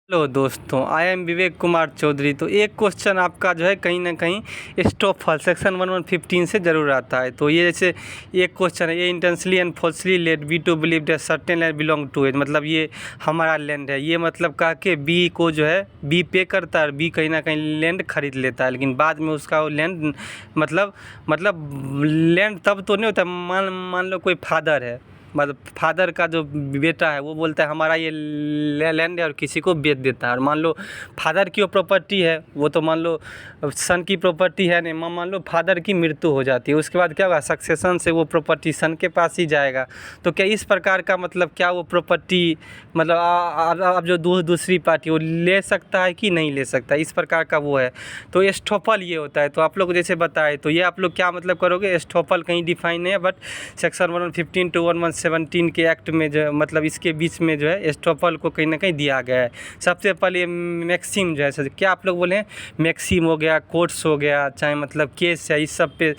Hello दोस्तों, I am Vivek Kumar Chaudhary. तो एक क्वेश्चन आपका जो है कहीं ना कहीं स्टॉपफल सेक्शन 1115 से ज़रूर आता है। तो ये जैसे एक क्वेश्चन है, ये intentionally and falsely led be to believe that certain land belong to it, मतलब ये हमारा लैंड है। ये मतलब कहा कि बी को जो है बी पे करता है और बी कहीं ना कहीं लैंड खरीद लेता है, लेकिन बाद में उसका वो लैंड मतलब लैंड तब तो नहीं होता। मान लो कोई फादर है, मतलब फादर का जो बेटा है वो बोलता है हमारा ये लैंड है और किसी को बेच देता है। और मान लो फादर की वो प्रॉपर्टी है, वो तो मान लो सन की प्रॉपर्टी है नहीं, मान लो फादर की मृत्यु हो जाती है, उसके बाद क्या होगा, सक्सेशन से वो प्रॉपर्टी सन के पास ही जाएगा। तो क्या इस प्रकार का मतलब क्या वो प्रॉपर्टी मतलब अब जो दूसरी पार्टी वो ले सकता है कि नहीं ले सकता, इस प्रकार का वो है। तो एस्टॉपल ये होता है। तो आप लोग जैसे बताए, तो ये आप लोग क्या मतलब करोगे, एस्टॉपल कहीं डिफाइन नहीं है, बट सेक्शन 115 टू 1117 के एक्ट में जो मतलब इसके बीच में जो है एस्टॉपल को कहीं ना कहीं दिया गया है। सबसे पहले मैक्सिम जो है, क्या आप लोग बोले, मैक्सिम हो गया, कोर्ट्स हो गया, चाहे मतलब केस है, इस सब पे,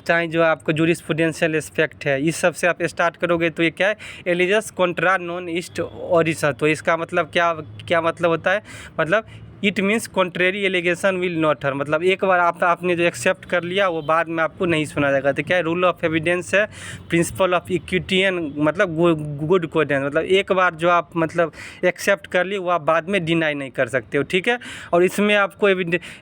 चाहे जो आपको जूरिस्प्रूडेंशियल एस्पेक्ट है, इस सब से आप स्टार्ट करोगे तो ये क्या है, एलिजस कॉन्ट्रा नॉन ईस्ट ऑरिसा। तो इसका मतलब क्या क्या मतलब होता है, मतलब it means contrary allegation will not hear, मतलब एक बार आपने जो एक्सेप्ट कर लिया वो बाद में आपको नहीं सुना जाएगा। तो क्या है, रूल ऑफ एविडेंस है, प्रिंसिपल ऑफ इक्विटियन मतलब गुड कोडेंस, मतलब एक बार जो आप मतलब एक्सेप्ट कर लिए वो आप बाद में डिनाई नहीं कर सकते हो, ठीक है। और इसमें आपको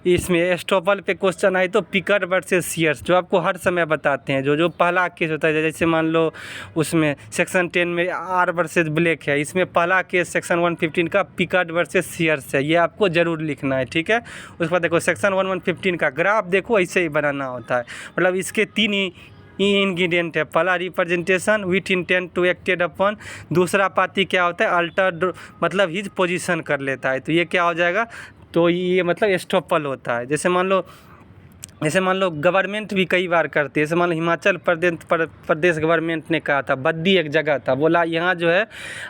इसमें एस्टॉपल पे क्वेश्चन आए तो पिकर वर्सेस सीयर्स जो आपको हर समय बताते हैं, जो पहला केस होता है, जैसे मान लो उसमें सेक्शन 10 में आर वर्सेस ब्लैक है, इसमें पहला केस सेक्शन 115 का पिकर्ड वर्सेस सीयर्स है, ये आपको जरूर लिखना है, ठीक है। उसके बाद देखो सेक्शन 1115 का ग्राफ देखो ऐसे ही बनाना होता है, मतलब इसके तीन ही इंग्रेडिएंट है। पहला representation with intent to acted upon, दूसरा पार्टी क्या होता है, अल्टर मतलब हिज पोजीशन कर लेता है, तो ये क्या हो जाएगा, तो ये मतलब एस्टॉपल होता है। जैसे मान लो गवर्नमेंट भी कई बार करती है, जैसे मान लो हिमाचल प्रदेश गवर्नमेंट ने कहा था, बद्दी एक जगह था, बोला यहाँ जो है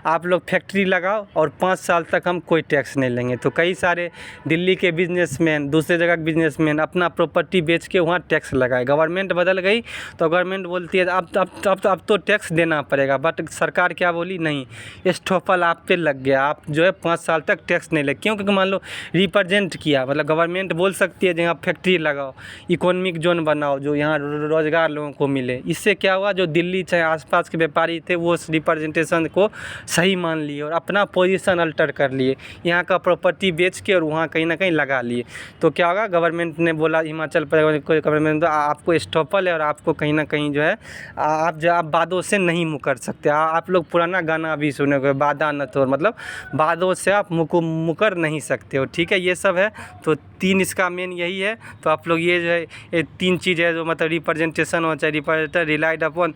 आप लोग फैक्ट्री लगाओ और 5 साल तक हम कोई टैक्स नहीं लेंगे। तो कई सारे दिल्ली के बिजनेसमैन, दूसरे जगह के बिजनेसमैन अपना प्रॉपर्टी बेच के वहाँ टैक्स लगाए। गवर्नमेंट बदल गई तो गवर्नमेंट बोलती है अब तो टैक्स देना पड़ेगा, बट सरकार क्या बोली, नहीं, एस्टॉपल आप पे लग गया, आप जो है 5 साल तक टैक्स नहीं ले। क्योंकि मान लो रिप्रेजेंट किया, मतलब गवर्नमेंट बोल सकती है जहाँ फैक्ट्री लगाओ, इकोनॉमिक जोन बनाओ, जो यहाँ रोज़गार लोगों को मिले। इससे क्या हुआ, जो दिल्ली चाहे आसपास के व्यापारी थे वो उस रिप्रेजेंटेशन को सही मान लिए और अपना पोजीशन अल्टर कर लिए, यहाँ का प्रॉपर्टी बेच के और वहाँ कहीं ना कहीं लगा लिए। तो क्या होगा, गवर्नमेंट ने बोला, हिमाचल प्रदेश गवर्नमेंट तो आपको एस्टॉपल है और आपको कहीं ना कहीं जो है आप बादों से नहीं मुकर सकते। आप लोग पुराना गाना भी सुनोगे, बादा न तोड़, मतलब बादों से आप मुकर नहीं सकते हो, ठीक है। ये सब है, तो 3 इसका मेन यही है। तो आप लोग ये जो है ये 3 चीज़ है, जो मतलब रिप्रेजेंटेशन हो चाहे रिप्रेजेंटर रिलाइड अपॉन,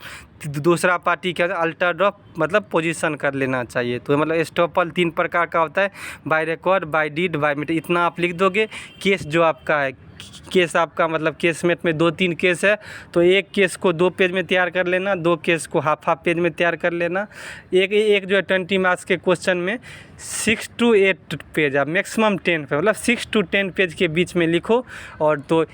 दूसरा पार्टी के अल्टर ऑफ मतलब पोजीशन कर लेना चाहिए। तो मतलब एस्टॉपल 3 प्रकार का होता है, by record, by deed, by matter, इतना आप लिख दोगे। केस जो आपका है, केस आपका मतलब केसमेट में 2-3 केस है, तो एक केस को 2 पेज में तैयार कर लेना, 2 केस को हाफ पेज में तैयार कर लेना। एक जो है 20 मार्क्स के क्वेश्चन में 6 to 8 पेज, आप मैक्सिमम 10 पे, मतलब 6 to 10 पेज के बीच में लिखो। और तो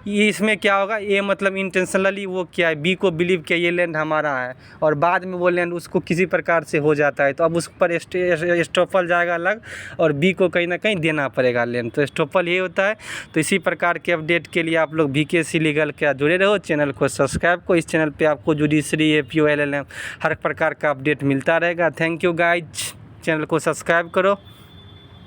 इसमें क्या होगा, ये मतलब इंटेंशनली वो क्या है, बी को बिलीव किया ये लैंड हमारा है और बाद में वो लैंड उसको किसी प्रकार से हो जाता है, तो अब उस पर एस्टॉपल जाएगा अलग और बी को कहीं ना कहीं देना पड़ेगा लैंड। तो एस्टॉपल ये होता है। तो इसी प्रकार के अपडेट के लिए आप लोग VKC लीगल के साथ जुड़े रहो, चैनल को सब्सक्राइब को। इस चैनल पे आपको जुडिशरी, APO, LLM हर प्रकार का अपडेट मिलता रहेगा। थैंक यू गाइज, चैनल को सब्सक्राइब करो।